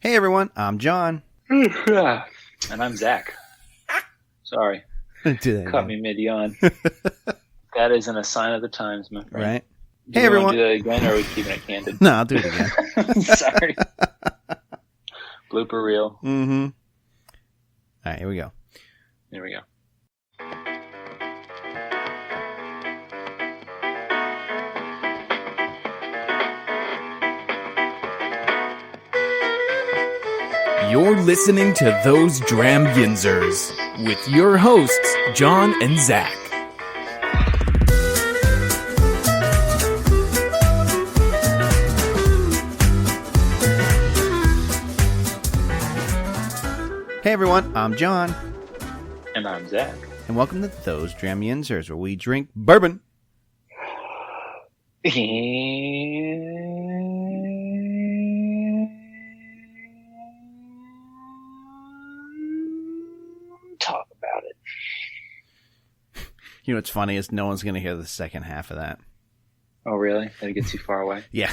Hey everyone, I'm John. And I'm Zach. Sorry. Caught me mid-yawn. That isn't a sign of the times, my friend. Right. Hey everyone. Do that again, or are we keeping it candid? No, I'll do it again. Sorry. Blooper reel. Mm-hmm. All right, here we go. Here we go. You're listening to Those Dram Yinzers with your hosts, John and Zach. Hey everyone, I'm John. And I'm Zach. And welcome to Those Dram Yinzers, where we drink bourbon. Talk about it. You know what's funny is no one's going to hear the second half of that. Oh, really? Did it get too far away? Yeah,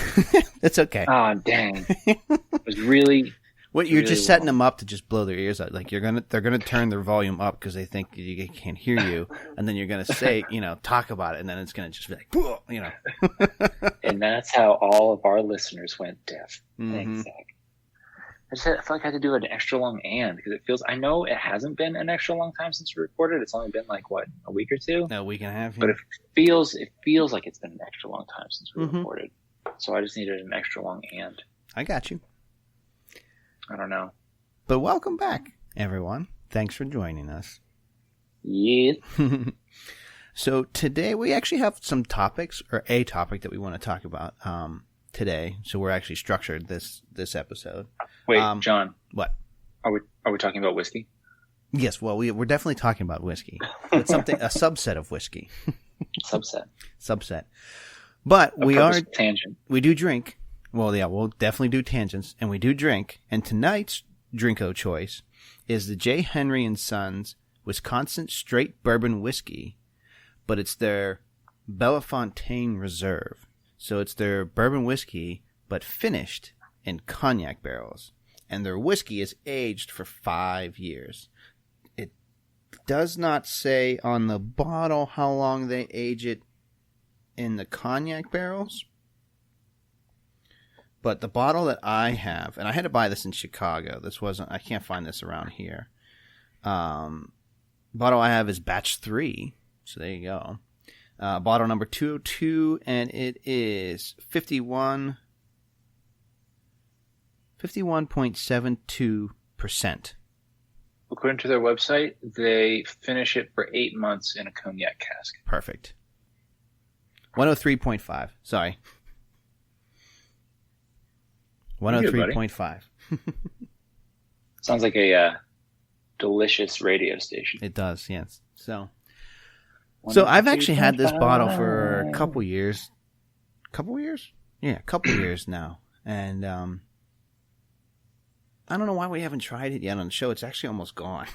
that's okay. Oh, dang. It was really... What you're just setting them up to just blow their ears out. Like they're gonna turn their volume up because they think you can't hear you, and then you're gonna say, talk about it, and then it's gonna just be like, And that's how all of our listeners went deaf. Mm-hmm. Thanks, Zach. I feel like I had to do an extra long and because it feels. I know it hasn't been an extra long time since we recorded. It's only been like a week or two? A week and a half. Yeah. But it feels like it's been an extra long time since we Mm-hmm. recorded. So I just needed an extra long and. I got you. I don't know. But welcome back, everyone. Thanks for joining us. Yeah. So today we actually have some topics, or a topic that we want to talk about today. So we're actually structured this episode. Wait, John. What? Are we talking about whiskey? Yes. Well, we're definitely talking about whiskey. It's a subset of whiskey. Subset. But Tangent. We do drink. Well, yeah, we'll definitely do tangents, and we do drink. And tonight's Drinko choice is the J. Henry & Sons Wisconsin Straight Bourbon Whiskey, but it's their Bellefontaine Reserve. So it's their bourbon whiskey, but finished in cognac barrels. And their whiskey is aged for 5 years. It does not say on the bottle how long they age it in the cognac barrels. But the bottle that I have, and I had to buy this in Chicago. I can't find this around here. Bottle I have is batch 3. So there you go. Bottle number 202, and it is 51.72%. According to their website, they finish it for 8 months in a cognac cask. Perfect. 103.5. Sorry. 103.5. Sounds like a delicious radio station. It does, yes. So I've actually had this bottle for a couple years. Couple years? Yeah, a couple years now. And I don't know why we haven't tried it yet on the show. It's actually almost gone.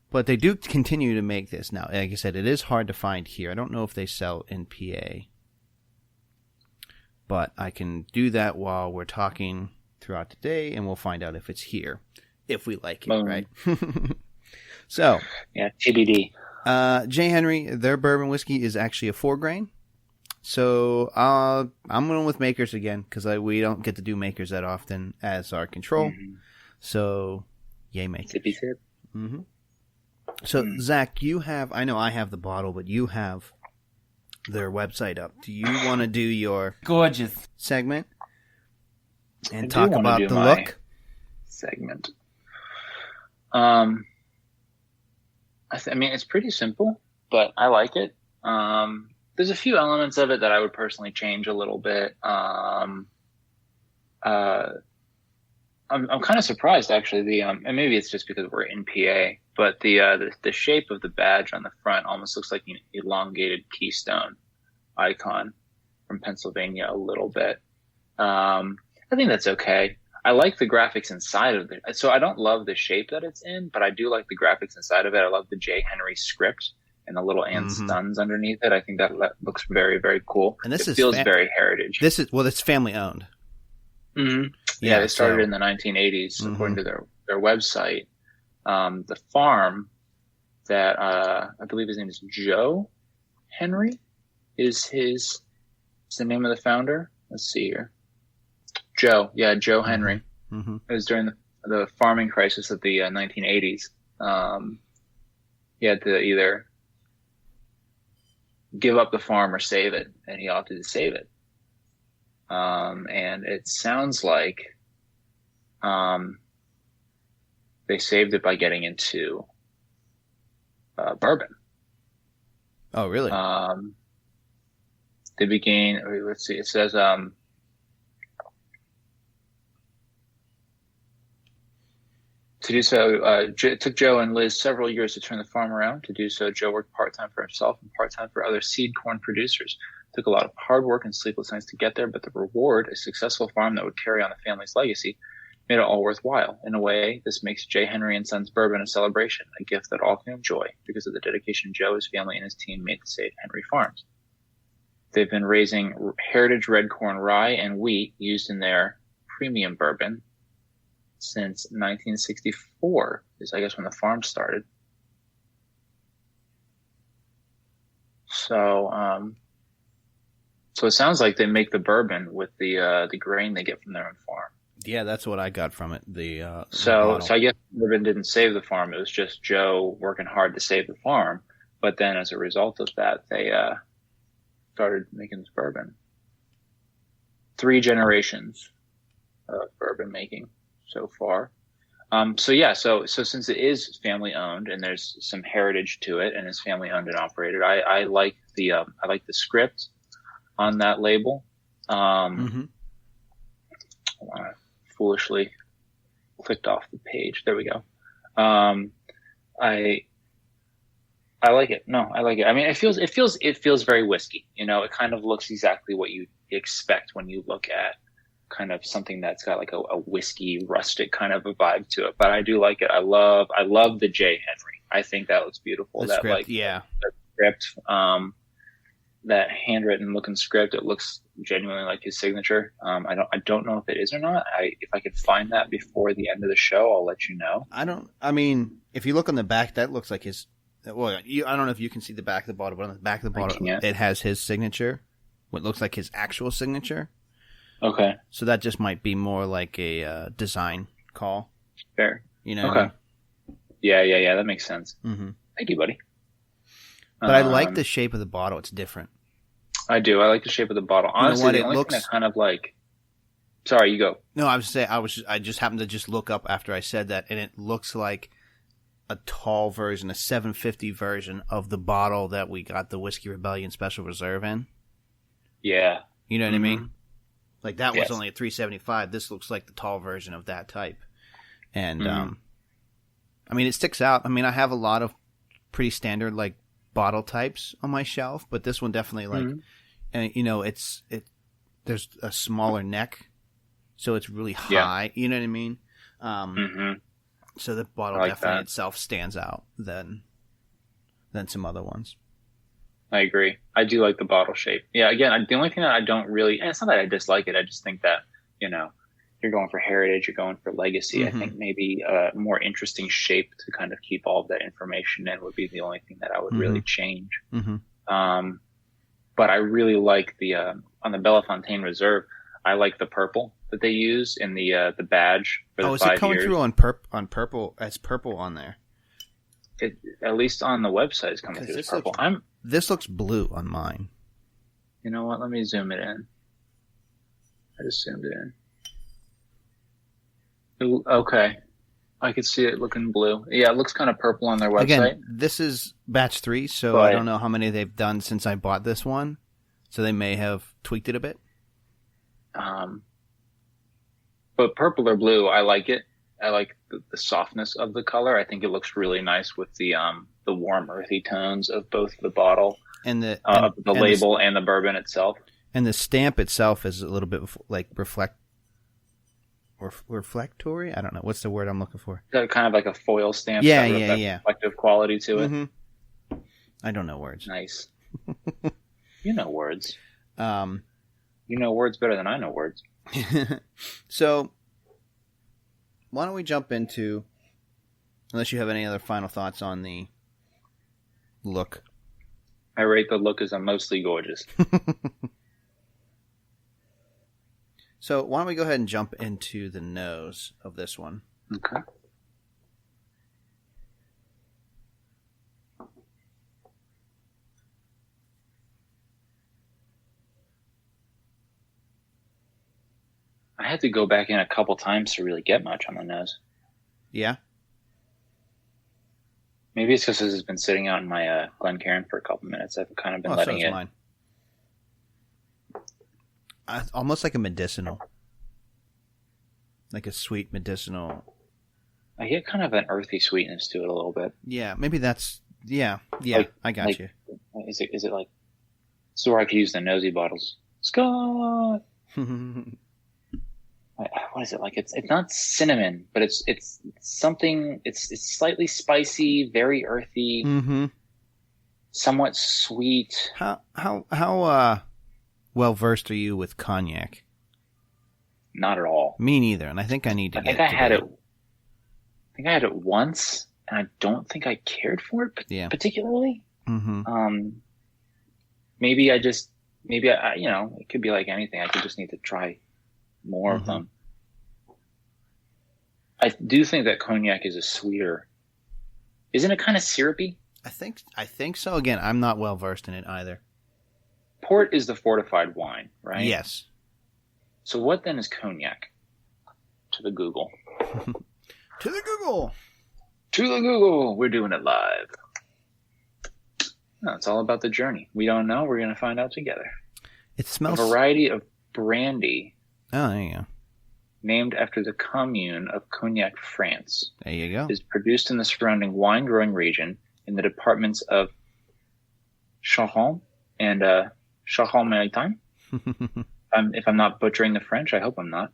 But they do continue to make this now. Like I said, it is hard to find here. I don't know if they sell in PA. But I can do that while we're talking throughout the day, and we'll find out if it's here, if we like it, right? So, yeah, TBD. J. Henry, their bourbon whiskey is actually a 4-grain. So I'm going with makers again because we don't get to do makers that often as our control. Mm-hmm. So, yay makers. Sippy sip. Mm-hmm. So, Zach, I know I have the bottle, but you have their website up. Do you want to do your gorgeous segment and talk about the look segment? I mean, it's pretty simple, but I like it. There's a few elements of it that I would personally change a little bit. I'm kind of surprised actually. And maybe it's just because we're in PA, but the shape of the badge on the front almost looks like an elongated keystone icon from Pennsylvania a little bit. I think that's okay. I like the graphics inside of it. So I don't love the shape that it's in, but I do like the graphics inside of it. I love the J. Henry script and the little and sons underneath it. I think that looks very, very cool. And this feels very heritage. It's family owned. Mm-hmm. Yeah, they started in the 1980s, according to their website. The farm that I believe his name is Joe Henry is the name of the founder. Let's see here. Joe Henry. Mm-hmm. It was during the farming crisis of the 1980s. He had to either give up the farm or save it, and he opted to save it. And it sounds like they saved it by getting into bourbon. Oh, really? They began. Let's see. It says to do so, it took Joe and Liz several years to turn the farm around. To do so, Joe worked part-time for himself and part-time for other seed corn producers. It took a lot of hard work and sleepless nights to get there, but the reward, a successful farm that would carry on the family's legacy, made it all worthwhile. In a way, this makes J. Henry & Sons Bourbon a celebration, a gift that all can enjoy because of the dedication Joe, his family, and his team made to save Henry Farms. They've been raising heritage red corn rye and wheat used in their premium bourbon since 1964 is, I guess, when the farm started. So it sounds like they make the bourbon with the grain they get from their own farm. Yeah, that's what I got from it. So I guess bourbon didn't save the farm. It was just Joe working hard to save the farm. But then as a result of that, they started making this bourbon. 3 generations of bourbon making so far. So since it is family owned and there's some heritage to it and it's family owned and operated, I like the script on that label. I foolishly clicked off the page. There we go. I like it. No, I like it. I mean, it feels very whiskey. You know, it kind of looks exactly what you expect when you look at kind of something that's got like a whiskey rustic kind of a vibe to it. But I do like it. I love the J. Henry. I think that looks beautiful. The that script, like yeah. the script, that handwritten looking script. It looks genuinely like his signature. I don't know if it is or not. If I could find that before the end of the show, I'll let you know. I mean, if you look on the back, that looks like his. Well, I don't know if you can see the back of the bottle, but on the back of the bottle, it has his signature. What looks like his actual signature. Okay. So that just might be more like a design call. Fair. You know. Okay. What I mean? Yeah. That makes sense. Mm-hmm. Thank you, buddy. But I like the shape of the bottle. It's different. I do. I like the shape of the bottle. Honestly, the only thing that kind of like. Sorry, you go. No, I was saying I just happened to just look up after I said that, and it looks like a tall version, a 750 version of the bottle that we got the Whiskey Rebellion Special Reserve in. Yeah. You know what I mean? Like that was only a 375. This looks like the tall version of that type. And, I mean, it sticks out. I mean, I have a lot of pretty standard, like, bottle types on my shelf, but this one definitely, like, and, you know, there's a smaller neck, so it's really high. You know what I mean? So the bottle definitely itself stands out than some other ones. I agree. I do like the bottle shape. Yeah, again, the only thing that I don't really, and it's not that I dislike it, I just think that, you know, you're going for heritage, you're going for legacy. I think maybe a more interesting shape to kind of keep all of that information in would be the only thing that I would really change. But I really like the, on the Bellefontaine Reserve, I like the purple that they use in the badge for the 5 years. Oh, is it coming through on purple? It's purple on there. It, at least on the website, it's coming through as purple. This looks blue on mine. You know what? Let me zoom it in. I just zoomed it in. Okay. I could see it looking blue. Yeah, it looks kind of purple on their website. Again, this is batch 3, so I don't know how many they've done since I bought this one. So they may have tweaked it a bit. But purple or blue, I like it. I like the softness of the color. I think it looks really nice with the warm, earthy tones of both the bottle and the label and the bourbon itself. And the stamp itself is a little bit like reflectory. I don't know what's the word I'm looking for. Kind of like a foil stamp. Yeah. Reflective quality to it. I don't know words. Nice. You know words. You know words better than I know words. So, why don't we jump into, unless you have any other final thoughts on the look. I rate the look as a mostly gorgeous. So, why don't we go ahead and jump into the nose of this one? Okay. I had to go back in a couple times to really get much on the nose. Yeah? Maybe it's because this has been sitting out in my Glencairn for a couple minutes. I've kind of been letting it. Mine. Almost like a medicinal. Like a sweet medicinal. I get kind of an earthy sweetness to it a little bit. Yeah, maybe that's... Yeah, like, I got you. Is it like... So where I could use the nosy bottles. Scott! What is it like? It's not cinnamon, but it's something. It's slightly spicy, very earthy, somewhat sweet. How well versed are you with cognac? Not at all. Me neither, and I think I need to. I think I had it once, and I don't think I cared for it particularly. Maybe I it could be like anything. I could just need to try more of them. I do think that cognac is a sweeter. Isn't it kind of syrupy? I think so. Again, I'm not well versed in it either. Port is the fortified wine, right? Yes. So what then is cognac? To the Google. To the Google. To the Google. We're doing it live. No, it's all about the journey. We don't know. We're going to find out together. It smells... A variety of brandy. Oh, there you go. Named after the commune of Cognac, France. There you go. Is produced in the surrounding wine-growing region in the departments of Charente and Charente-Maritime. If I'm not butchering the French, I hope I'm not.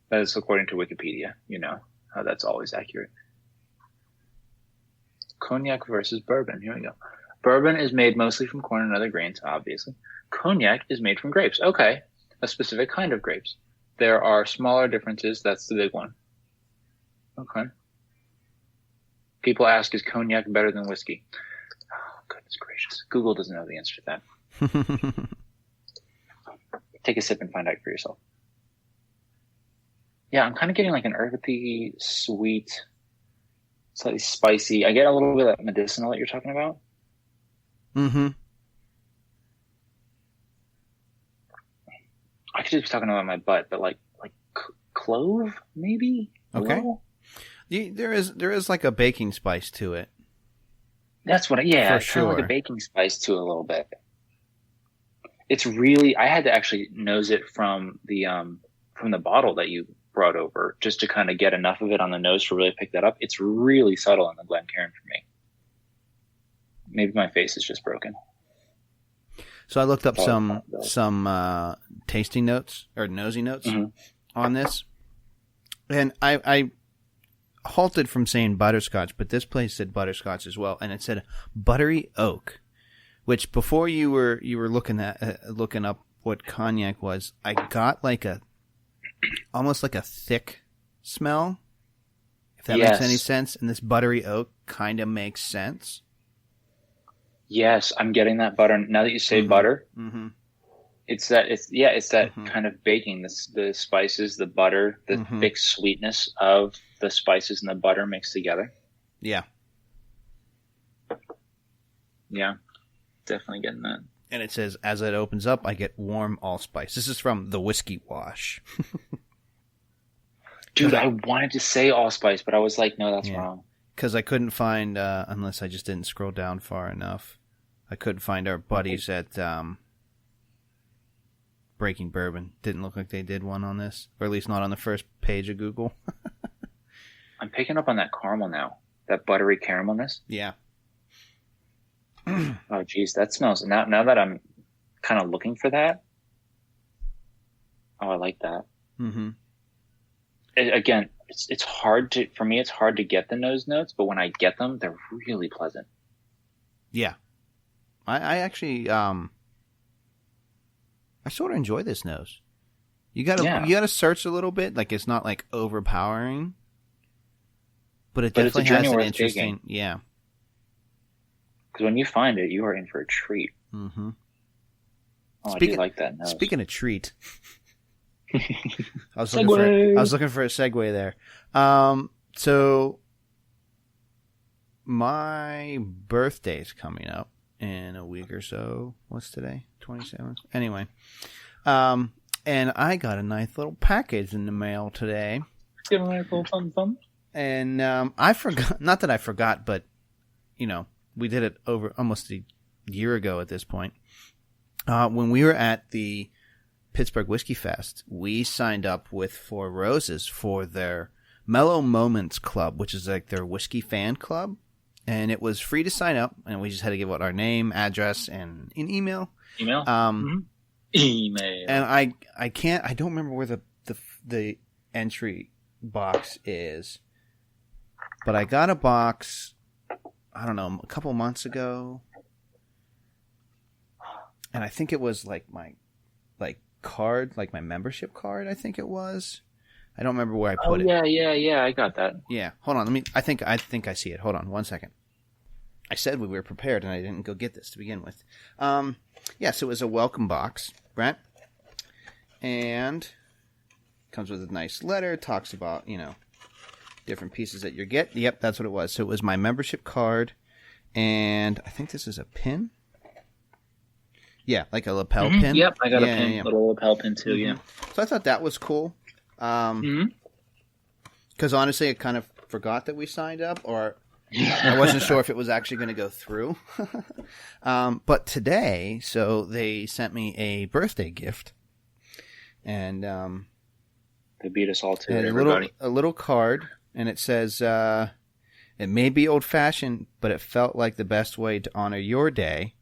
That is according to Wikipedia. You know how that's always accurate. Cognac versus bourbon. Here we go. Bourbon is made mostly from corn and other grains, obviously. Cognac is made from grapes. Okay. A specific kind of grapes. There are smaller differences. That's the big one. Okay. People ask, is cognac better than whiskey? Oh, goodness gracious. Google doesn't know the answer to that. Take a sip and find out for yourself. Yeah, I'm kind of getting like an earthy, sweet, slightly spicy. I get a little bit of that medicinal that you're talking about. I could just be talking about my butt, but like clove, maybe? Okay. There is like a baking spice to it. That's what, it's kind of like a baking spice to it a little bit. It's really, I had to actually nose it from the bottle that you brought over just to kind of get enough of it on the nose to really pick that up. It's really subtle in the Glencairn for me. Maybe my face is just broken. So I looked up some tasting notes or nosy notes on this, and I halted from saying butterscotch, but this place said butterscotch as well, and it said buttery oak, which before you were looking up what cognac was, I got like almost like a thick smell, if that makes any sense, and this buttery oak kind of makes sense. Yes, I'm getting that butter. Now that you say butter, it's that kind of baking, the spices, the butter, the thick sweetness of the spices and the butter mixed together. Yeah. Yeah, definitely getting that. And it says, as it opens up, I get warm allspice. This is from the Whiskey Wash. Dude, I wanted to say allspice, but I was like, no, that's wrong. Because I couldn't find, unless I just didn't scroll down far enough, I couldn't find our buddies at Breaking Bourbon. Didn't look like they did one on this, or at least not on the first page of Google. I'm picking up on that caramel now, that buttery caramelness. Yeah. Oh, geez, that smells. Now that I'm kind of looking for that, oh, I like that. Again, it's hard to, for me, it's hard to get the nose notes, but when I get them, they're really pleasant. Yeah. I actually, I sort of enjoy this nose. You gotta search a little bit. Like, it's not like overpowering, but it definitely has an interesting. Yeah. Because when you find it, you are in for a treat. Mm-hmm. Oh, I do like that nose. Speaking of treat, I was looking for a segue there. So my birthday's coming up in a week or so. What's today? 27th. Anyway, and I got a nice little package in the mail today. Get a nice little fun. And I forgot. Not that I forgot, but we did it over almost a year ago at this point. When we were at the Pittsburgh Whiskey Fest, we signed up with Four Roses for their Mellow Moments Club, which is like their whiskey fan club. And it was free to sign up, and we just had to give out our name, address, and an email. Email? Email. And I don't remember where the entry box is, but I got a box, I don't know, a couple months ago. And I think it was like my card, like my membership card, I think it was. I don't remember where I put it. Yeah, I got that. Yeah. Hold on, I think I see it. Hold on 1 second. I said we were prepared and I didn't go get this to begin with. Yes, it was a welcome box, right? And comes with a nice letter, talks about, different pieces that you get. Yep, that's what it was. So it was my membership card, and I think this is a pin. Yeah, like a lapel pin. Yep, I got a pin, little lapel pin too, yeah. So I thought that was cool. Because honestly, I kind of forgot that we signed up, or I wasn't sure if it was actually going to go through. But today, so they sent me a birthday gift. And they beat us all to it, everybody. A little card, and it says, it may be old-fashioned, but it felt like the best way to honor your day.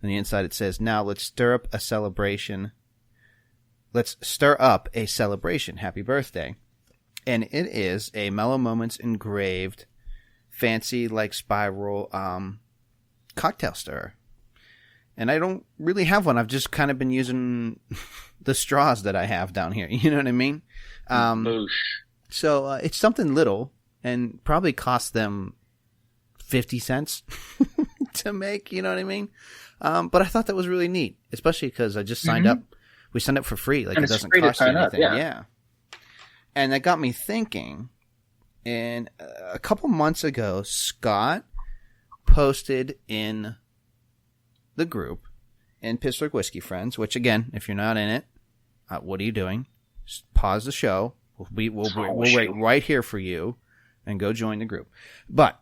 On the inside it says, now let's stir up a celebration. Let's stir up a celebration. Happy birthday. And it is a Mellow Moments engraved, fancy, like spiral cocktail stirrer. And I don't really have one. I've just kind of been using the straws that I have down here. You know what I mean? So it's something little and probably cost them 50 cents to make. You know what I mean? But I thought that was really neat, especially because I just signed up. We signed up for free. Like, and it doesn't cost you anything. Yeah. And that got me thinking. And a couple months ago, Scott posted in the group in Pittsburgh Whiskey Friends, which, again, if you're not in it, what are you doing? Just pause the show. We'll wait right here for you and go join the group. But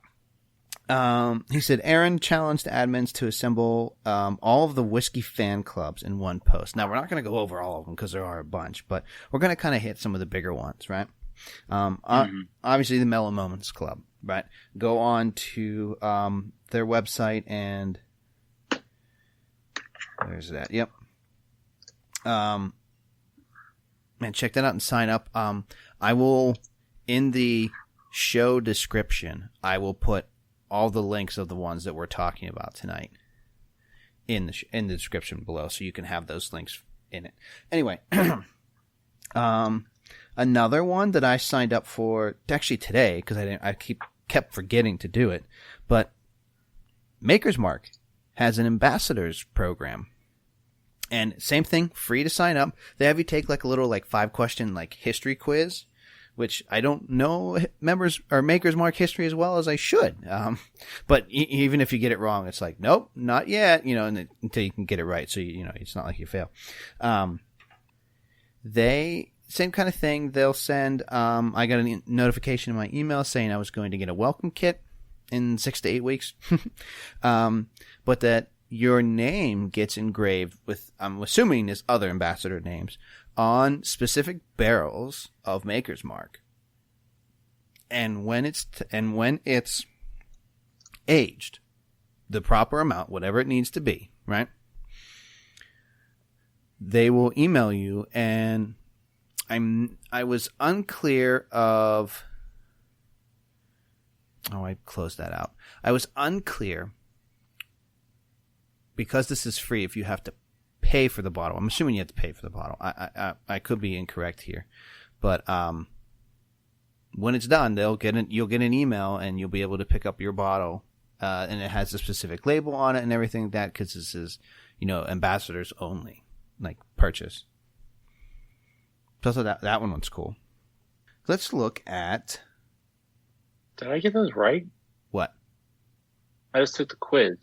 he said, Aaron challenged admins to assemble all of the whiskey fan clubs in one post. Now, we're not going to go over all of them because there are a bunch, but we're going to kind of hit some of the bigger ones, right? Obviously, the Mellow Moments Club, right? Go on to their website and there's that. Yep. And check that out and sign up. I will, in the show description, I will put all the links of the ones that we're talking about tonight in the description below, so you can have those links in it. Anyway, another one that I signed up for actually today because I kept forgetting to do it, but Maker's Mark has an ambassadors program, and same thing, free to sign up. They have you take like a little 5-question history quiz, which I don't know members or Maker's Mark history as well as I should. But even if you get it wrong, it's like, nope, not yet, until you can get it right. So, it's not like you fail. Same kind of thing. They'll send, I got a notification in my email saying I was going to get a welcome kit in 6 to 8 weeks. But that your name gets engraved with, I'm assuming is other ambassador names, on specific barrels of Maker's Mark. And when it's aged, the proper amount, whatever it needs to be, right? They will email you, and I was unclear of. Oh, I closed that out. I was unclear because this is free if you have to pay for the bottle. I'm assuming you have to pay for the bottle. I could be incorrect here, but when it's done, you'll get an email and you'll be able to pick up your bottle, and it has a specific label on it and everything like that, because this is, ambassadors only, like, purchase. So that one was cool. Let's look at. Did I get those right? What? I just took the quiz.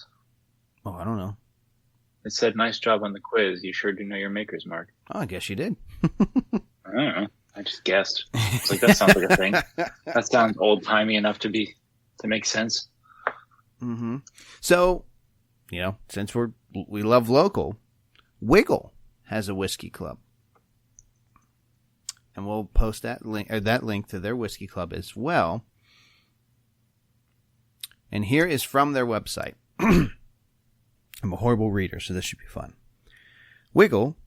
Oh, I don't know. It said, "Nice job on the quiz. You sure do know your maker's mark." Oh, I guess you did. I don't know. I just guessed. It's like, that sounds like a thing. That sounds old-timey enough to make sense. Mm-hmm. So, since we love local, Wigle has a whiskey club. And we'll post that link to their whiskey club as well. And here is from their website. I'm a horrible reader, so this should be fun. Wigle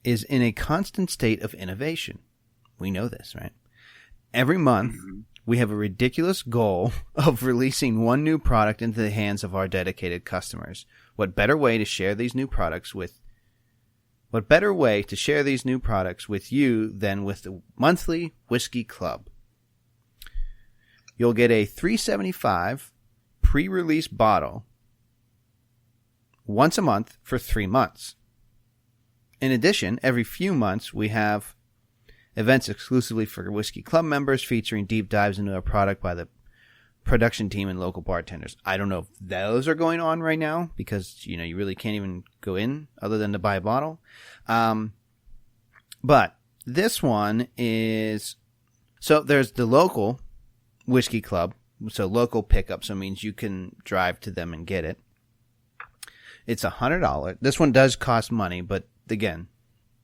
is in a constant state of innovation. We know this, right? Every month, we have a ridiculous goal of releasing one new product into the hands of our dedicated customers. What better way to share these new products with you than with the monthly whiskey club? You'll get a $3.75 pre-release bottle once a month for 3 months. In addition, every few months we have events exclusively for Whiskey Club members featuring deep dives into a product by the production team and local bartenders. I don't know if those are going on right now because, you really can't even go in other than to buy a bottle. But this one is... So there's the local Whiskey Club. So local pickup. So it means you can drive to them and get it. It's $100. This one does cost money, but again,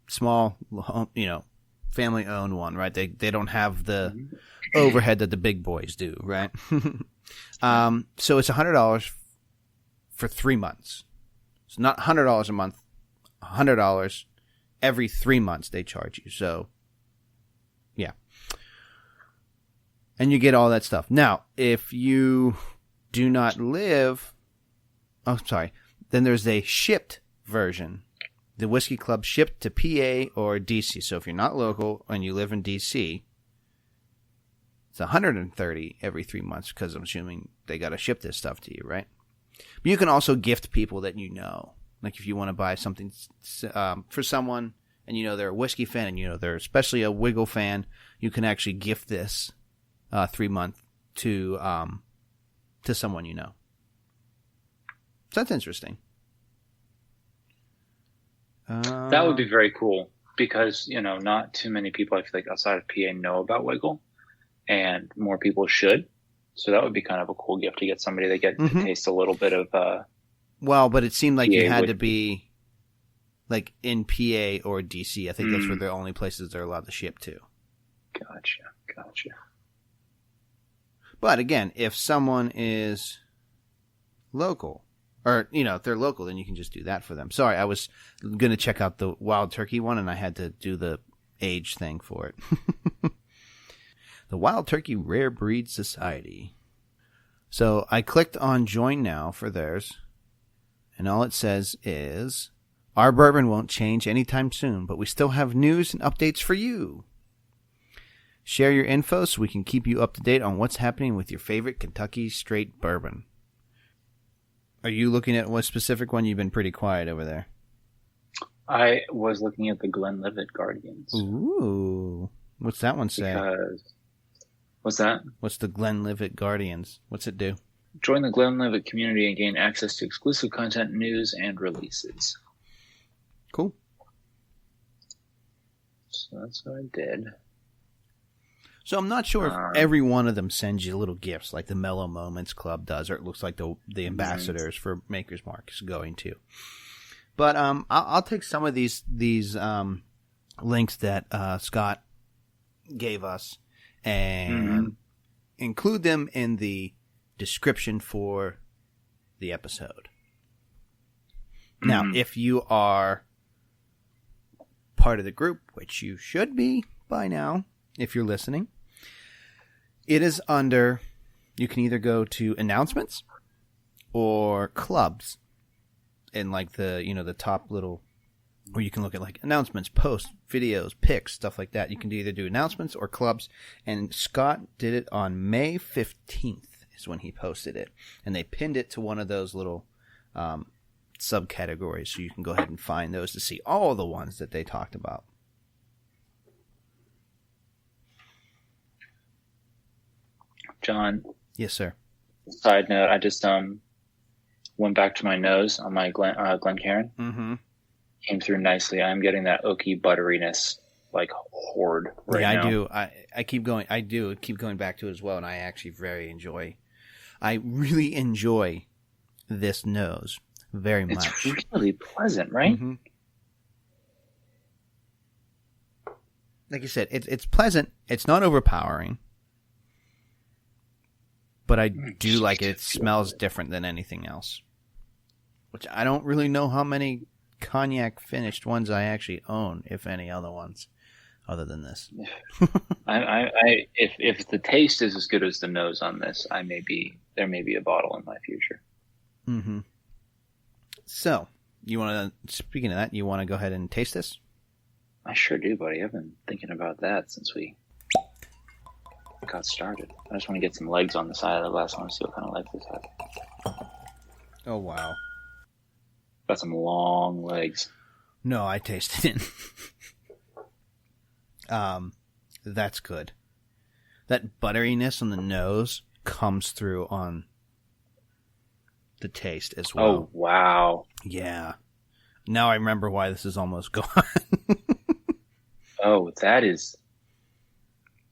small, family-owned one, right? They don't have the overhead that the big boys do, right? So it's $100 for 3 months. It's not $100 a month. $100 every 3 months they charge you. So, yeah. And you get all that stuff. Now, if you do not live... Oh, sorry. Then there's a shipped version. The Whiskey Club shipped to PA or DC. So if you're not local and you live in DC, it's $130 every 3 months because I'm assuming they got to ship this stuff to you, right? But you can also gift people that you know. Like if you want to buy something for someone and they're a whiskey fan and they're especially a Wigle fan, you can actually gift this 3 month to someone you know. So that's interesting. That would be very cool because, not too many people, I feel like, outside of PA know about Wigle, and more people should. So that would be kind of a cool gift to get somebody that get to taste a little bit of... well, but it seemed like PA you had to be like in PA or DC. I think that's where the only places they're allowed to ship to. Gotcha. But again, if someone is local... Or, if they're local, then you can just do that for them. Sorry, I was going to check out the Wild Turkey one, and I had to do the age thing for it. The Wild Turkey Rare Breed Society. So I clicked on Join Now for theirs, and all it says is, our bourbon won't change anytime soon, but we still have news and updates for you. Share your info so we can keep you up to date on what's happening with your favorite Kentucky straight bourbon. Are you looking at what specific one? You've been pretty quiet over there. I was looking at the Glenlivet Guardians. Ooh. What's that one say? What's that? What's the Glenlivet Guardians? What's it do? Join the Glenlivet community and gain access to exclusive content, news, and releases. Cool. So that's what I did. So I'm not sure if every one of them sends you little gifts like the Mellow Moments Club does, or it looks like the ambassadors for Maker's Mark is going to. But I'll take some of these links that Scott gave us and include them in the description for the episode. Now, if you are part of the group, which you should be by now, if you're listening, it is under, you can either go to announcements or clubs. in like the, the top little, where you can look at like announcements, posts, videos, pics, stuff like that. You can either do announcements or clubs. And Scott did it on May 15th is when he posted it. And they pinned it to one of those little subcategories. So you can go ahead and find those to see all the ones that they talked about. John. Yes, sir. Side note, I just went back to my nose on my Glencairn. Mm-hmm. Came through nicely. I'm getting that oaky butteriness like horde right now. Yeah, I do. I keep going. I do keep going back to it as well, and I actually I really enjoy this nose very much. It's really pleasant, right? Mm-hmm. Like you said, it's pleasant. It's not overpowering. But I do like it. It smells different than anything else. Which I don't really know how many cognac finished ones I actually own, if any other ones, other than this. If the taste is as good as the nose on this, there may be a bottle in my future. Mm-hmm. So, speaking of that, you want to go ahead and taste this? I sure do, buddy. I've been thinking about that since we got started. I just want to get some legs on the side of the glass. I want to see what kind of legs this has. Oh, wow. Got some long legs. No, I tasted it. That's good. That butteriness on the nose comes through on the taste as well. Oh, wow. Yeah. Now I remember why this is almost gone. Oh, that is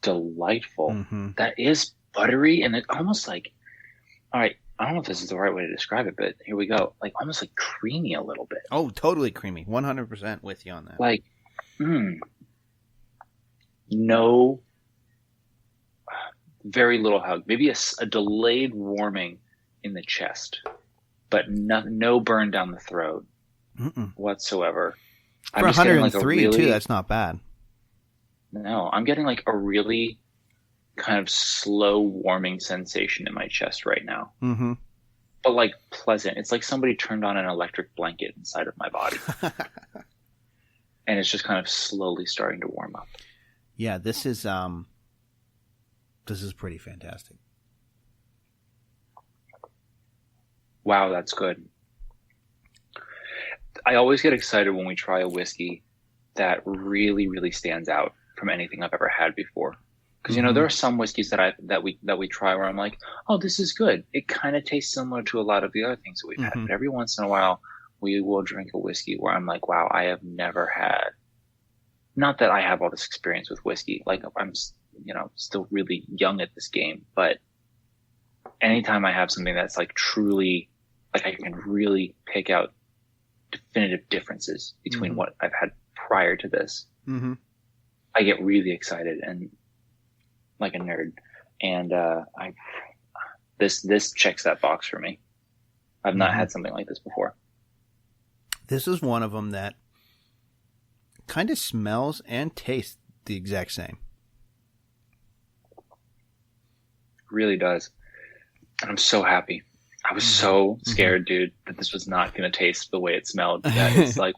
delightful. Mm-hmm. That is buttery, and it almost like, all right, I don't know if this is the right way to describe it, but here we go. Like almost like creamy a little bit. Oh, totally creamy. 100% with you on that. Like, no, very little hug. Maybe a delayed warming in the chest, but no burn down the throat whatsoever. For 103 too, that's not bad. No, I'm getting like a really kind of slow warming sensation in my chest right now. Mm-hmm. But like pleasant. It's like somebody turned on an electric blanket inside of my body. And it's just kind of slowly starting to warm up. Yeah, this is pretty fantastic. Wow, that's good. I always get excited when we try a whiskey that really, really stands out from anything I've ever had before. Because, there are some whiskeys that we try where I'm like, oh, this is good. It kind of tastes similar to a lot of the other things that we've had. But every once in a while, we will drink a whiskey where I'm like, wow, I have never had. Not that I have all this experience with whiskey. Like, I'm, still really young at this game. But anytime I have something that's like truly, like I can really pick out definitive differences between what I've had prior to this, I get really excited and like a nerd. And this checks that box for me. I've not had something like this before. This is one of them that kind of smells and tastes the exact same. Really does. And I'm so happy. I was so scared, dude, that this was not going to taste the way it smelled. That is like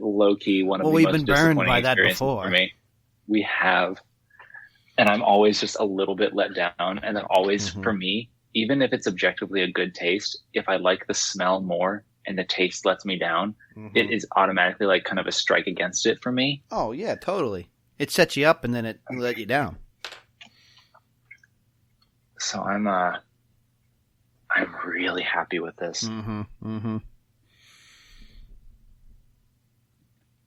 low-key one of the we've most been burned disappointing by that experiences before. for me. We have. And I'm always just a little bit let down. And then always, for me, even if it's objectively a good taste, if I like the smell more and the taste lets me down, it is automatically like kind of a strike against it for me. Oh, yeah, totally. It sets you up and then it let you down. So I'm really happy with this.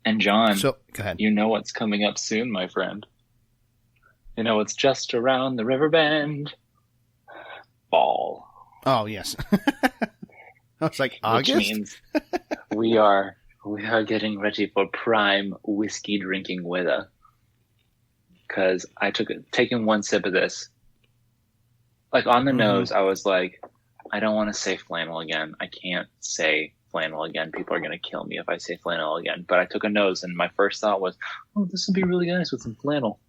And John, so, go ahead. You know what's coming up soon, my friend. It's just around the river bend. Fall. Oh, yes. I was like, August? Which means we are getting ready for prime whiskey drinking weather. Because I taking one sip of this. Like on the nose, I was like, I don't want to say flannel again. I can't say flannel again. People are going to kill me if I say flannel again. But I took a nose, and my first thought was, oh, this would be really nice with some flannel.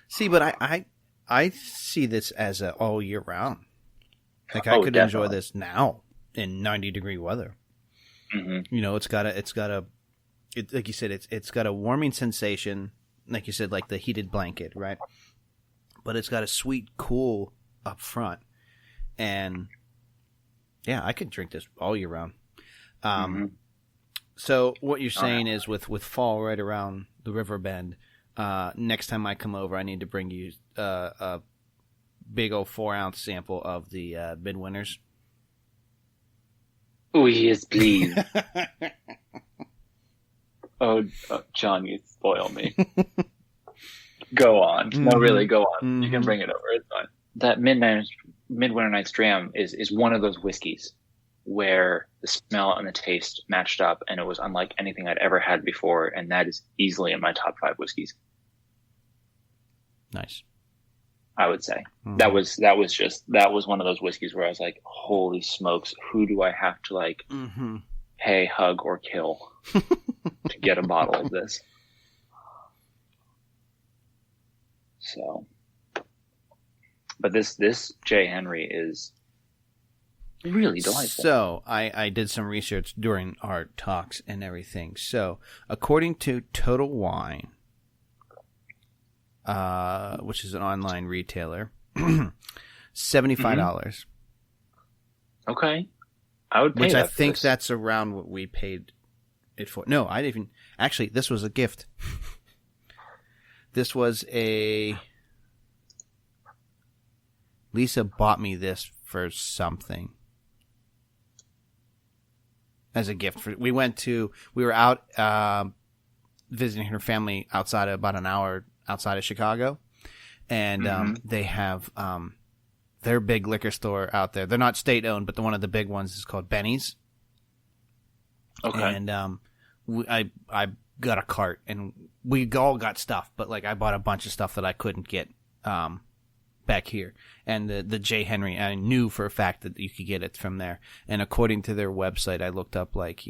See, but I see this as a all year round. Like I could enjoy this now. in 90-degree weather. Mm-hmm. You know, it's got like you said, it's got a warming sensation, like you said, like the heated blanket, right? But it's got a sweet cool up front, and yeah, I could drink this all year round. So what you're saying is with fall right around the river bend, next time I come over, I need to bring you a big old 4-ounce sample of the Midwinters. Oh, yes, please. Oh, John, you spoil me. Go on. No, really, go on. You can bring it over. It's fine. That Midwinter Night's Dram is one of those whiskeys where the smell and the taste matched up, and it was unlike anything I'd ever had before, and that is easily in my top 5 whiskeys. Nice. I would say. That was one of those whiskeys where I was like, holy smokes, who do I have to like pay, hug, or kill to get a bottle of this? So, but this J. Henry is really delightful. So I did some research during our talks and everything. So according to Total Wine, which is an online retailer, $75. Okay, I would pay which that I think that's around what we paid it for. No, I didn't even. Actually, this was a gift. This was Lisa bought me this for something as a gift. We were out visiting her family about an hour outside of Chicago, and they have their big liquor store out there. They're not state owned, but one of the big ones is called Benny's. Okay. And I got a cart, and we all got stuff, but like I bought a bunch of stuff that I couldn't get back here. And the J. Henry, I knew for a fact that you could get it from there. And according to their website, I looked up like,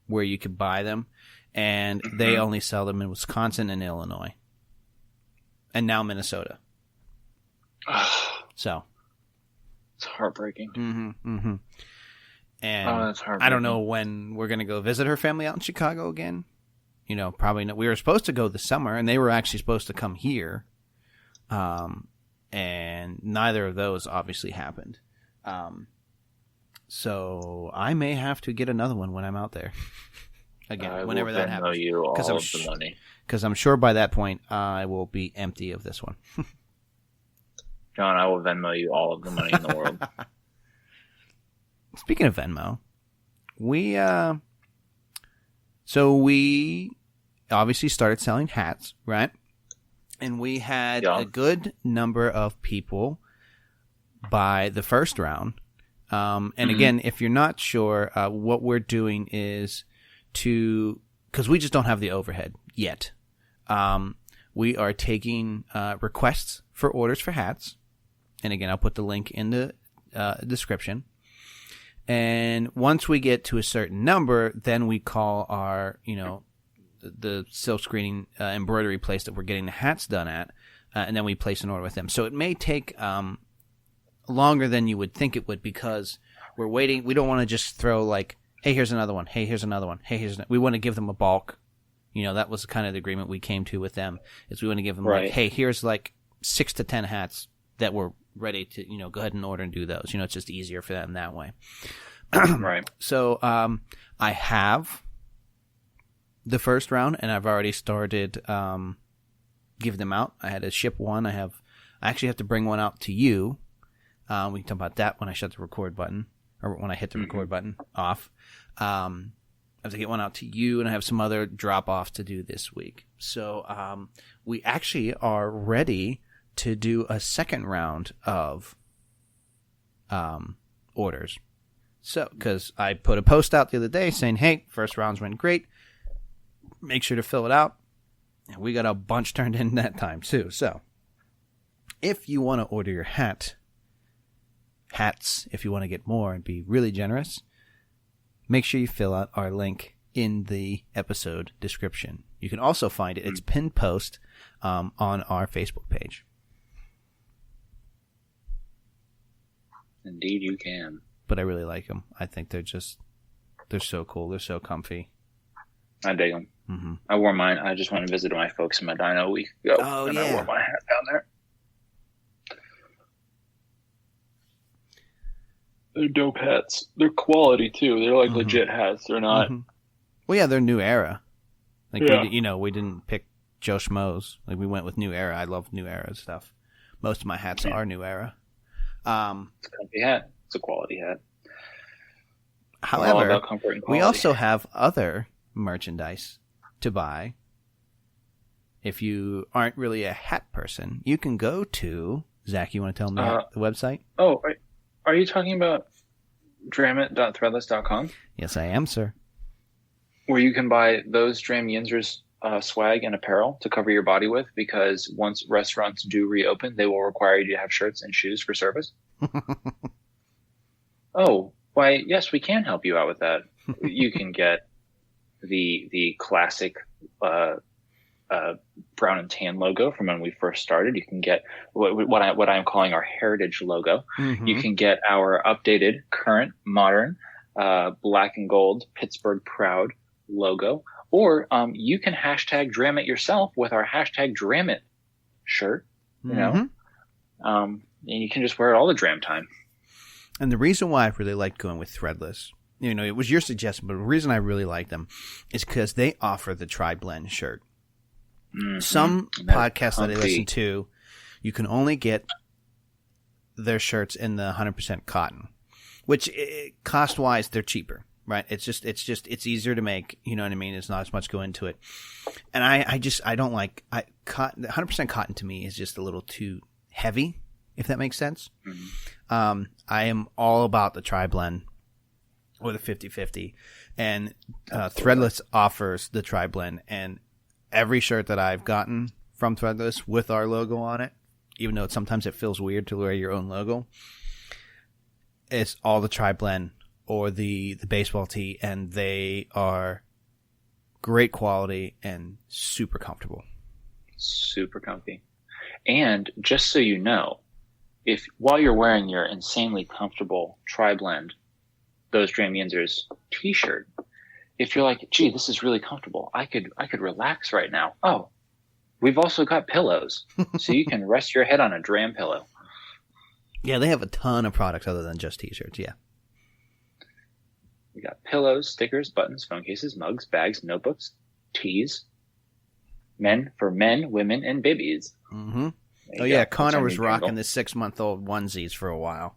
where you could buy them, and they only sell them in Wisconsin and Illinois, and now Minnesota. So it's heartbreaking. And that's heartbreaking. I don't know when we're going to go visit her family out in Chicago again. Probably not. We were supposed to go this summer, and they were actually supposed to come here. And neither of those obviously happened. So I may have to get another one when I'm out there. Again, whenever that happens. Because I'm sure by that point I will be empty of this one. John, I will Venmo you all of the money in the world. Speaking of Venmo, we obviously started selling hats, right? And we had a good number of people buy the first round. And again, if you're not sure, what we're doing is because we just don't have the overhead yet. We are taking requests for orders for hats. And again, I'll put the link in the description. And once we get to a certain number, then we call our, the silk screening embroidery place that we're getting the hats done at, and then we place an order with them. So it may take longer than you would think it would, because we're waiting. We don't want to just throw like, hey, here's another one. Hey, here's another one. Hey, we want to give them a bulk. That was kind of the agreement we came to with them, is we want to give them like, hey, here's like 6 to 10 hats that we're ready to, go ahead and order and do those. It's just easier for them that way. Right. So I have the first round, and I've already started giving them out. I had to ship one. I actually have to bring one out to you. We can talk about that when I shut the record button, or when I hit the record button off. I have to get one out to you, and I have some other drop-offs to do this week. So we actually are ready to do a second round of orders. So, because I put a post out the other day saying, hey, first rounds went great. Make sure to fill it out. And we got a bunch turned in that time, too. So, if you want to order your hats, if you want to get more and be really generous, make sure you fill out our link in the episode description. You can also find it. It's pinned post on our Facebook page. Indeed, you can. But I really like them. I think they're so cool. They're so comfy. I dig them. Mm-hmm. I wore mine. I just went and visited my folks in Medina a week ago. Oh, and yeah. I wore my hat down there. They're dope hats. They're quality, too. They're like legit hats. They're not... Mm-hmm. Well, yeah, they're New Era. Like, Yeah. we didn't pick Joe Schmoes. Like, we went with New Era. I love New Era stuff. Most of my hats are New Era. It's a comfy hat. It's a quality hat. All However, about comfort and we quality. also have other merchandise to buy. If you aren't really a hat person, you can go to... Zach, you want to tell me the website? Oh, are you talking about dramit.threadless.com? Yes, I am, sir. Where you can buy those Dram Yinzers swag and apparel to cover your body with, because once restaurants do reopen, they will require you to have shirts and shoes for service. Oh, why, yes, we can help you out with that. You can get the classic brown and tan logo from when we first started. You can get what I'm calling our heritage logo. Mm-hmm. You can get our updated, current, modern, black and gold Pittsburgh Proud logo, or you can hashtag Dram It yourself with our hashtag Dram It shirt. You know, and you can just wear it all the Dram time. And the reason why I really like going with Threadless, it was your suggestion, but the reason I really like them is because they offer the tri-blend shirt. Mm-hmm. Some podcasts that I listen to, you can only get their shirts in the 100% cotton, which cost-wise, they're cheaper, right? It's easier to make, you know what I mean? It's not as much go into it. And I don't like, cotton. 100% cotton to me is just a little too heavy, if that makes sense. Mm-hmm. I am all about the tri-blend or the 50-50, and Threadless offers the tri-blend, and every shirt that I've gotten from Threadless with our logo on it, even though sometimes it feels weird to wear your own logo, it's all the tri-blend or the baseball tee, and they are great quality and super comfortable. Super comfy. And just so you know, if while you're wearing your insanely comfortable tri-blend, those Dram Yinzers t-shirt, if you're like, gee, this is really comfortable, I could relax right now. Oh, we've also got pillows, so you can rest your head on a Dram pillow. Yeah, they have a ton of products other than just t-shirts. Yeah, we got pillows, stickers, buttons, phone cases, mugs, bags, notebooks, tees. For men, women, and babies. Mm-hmm. Oh yeah, Connor was rocking the 6-month-old onesies for a while.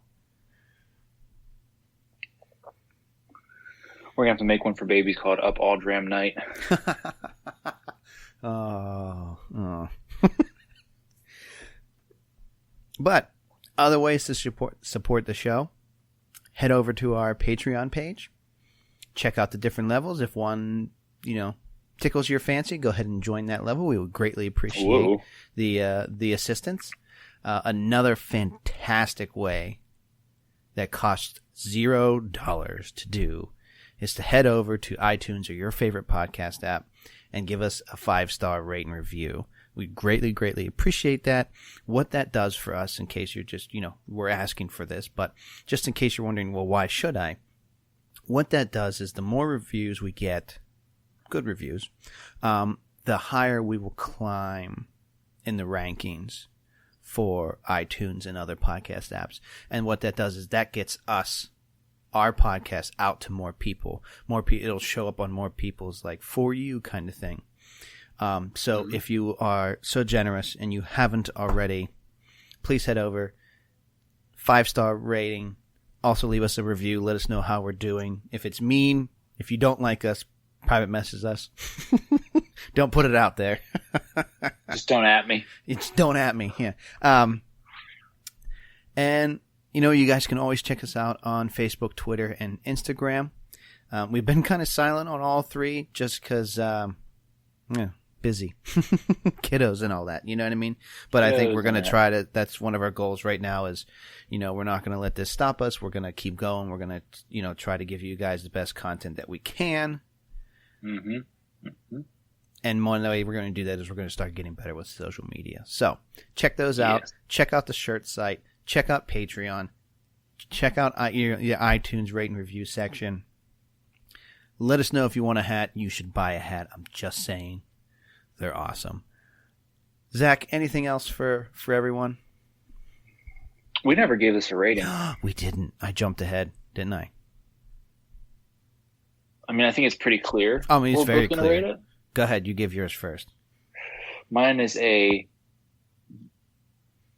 We're going to have to make one for babies called Up All Dram Night. Oh. But other ways to support the show, head over to our Patreon page. Check out the different levels. If one, tickles your fancy, go ahead and join that level. We would greatly appreciate the assistance. Another fantastic way that costs $0 to do is to head over to iTunes or your favorite podcast app and give us a 5-star rate and review. We greatly, greatly appreciate that. What that does for us, in case you're just, we're asking for this, but just in case you're wondering, well, why should I? What that does is the more reviews we get, good reviews, the higher we will climb in the rankings for iTunes and other podcast apps. And what that does is that gets our podcast out to more people. It'll show up on more people's for you kind of thing. So if you are so generous and you haven't already, please head over, 5-star rating. Also leave us a review. Let us know how we're doing. If it's mean, if you don't like us, private message us. Don't put it out there. Just don't at me. Just don't at me. Yeah. And you guys can always check us out on Facebook, Twitter, and Instagram. We've been kind of silent on all three just because, busy. Kiddos and all that, you know what I mean? But I think we're going to try to, that's one of our goals right now is, we're not going to let this stop us. We're going to keep going. We're going to, try to give you guys the best content that we can. Mm-hmm. Mm-hmm. And one way we're going to do that is we're going to start getting better with social media. So check those out. Yes. Check out the shirt site. Check out Patreon. check out your iTunes rate and review section. Let us know if you want a hat. You should buy a hat. I'm just saying. They're awesome. Zach, anything else for everyone? We never gave this a rating. We didn't. I jumped ahead, didn't I? I mean, I think it's pretty clear. I mean, it's very clear. Rate it. Go ahead. You give yours first. Mine is a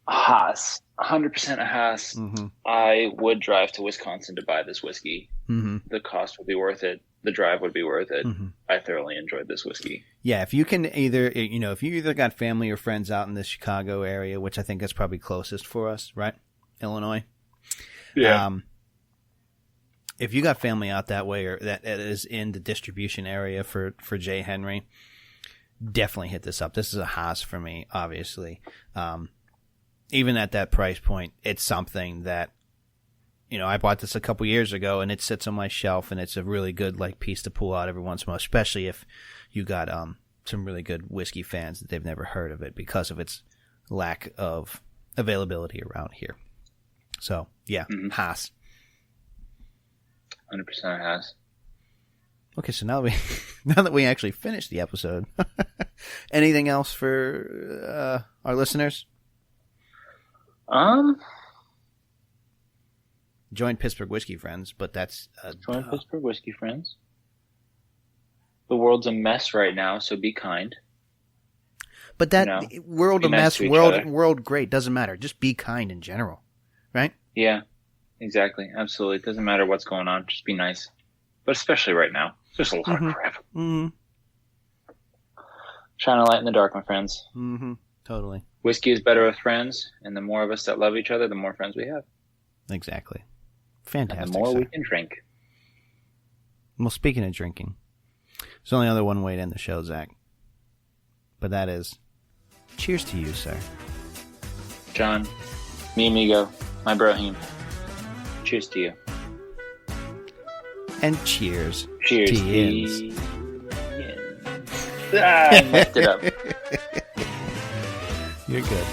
Haas, 100% a Haas. Mm-hmm. I would drive to Wisconsin to buy this whiskey. Mm-hmm. The cost would be worth it. The drive would be worth it. Mm-hmm. I thoroughly enjoyed this whiskey. Yeah, if you can if you either got family or friends out in the Chicago area, which I think is probably closest for us, right? Illinois. Yeah. If you got family out that way or that is in the distribution area for J. Henry, definitely hit this up. This is a Haas for me, obviously. Even at that price point, it's something that, I bought this a couple years ago and it sits on my shelf and it's a really good piece to pull out every once in a while, especially if you got some really good whiskey fans that they've never heard of it because of its lack of availability around here. So, yeah, Haas. 100% Haas. Okay, so now that we actually finished the episode, anything else for our listeners? Join Pittsburgh Whiskey Friends, but that's join Pittsburgh Whiskey Friends. The world's a mess right now, so be kind. But that world a mess, world great doesn't matter. Just be kind in general, right? Yeah, exactly, absolutely. It doesn't matter what's going on. Just be nice, but especially right now, there's a lot of crap. Mm-hmm. Shine a light in the dark, my friends. Mm-hmm. Totally. Whiskey is better with friends, and the more of us that love each other, the more friends we have. Exactly. Fantastic. And the more we can drink. Well, speaking of drinking, there's only other one way to end the show, Zach. But that is, cheers to you, sir. John, mi amigo, my brohim. Cheers to you. And cheers. Cheers to Yins. I messed it up. You're good.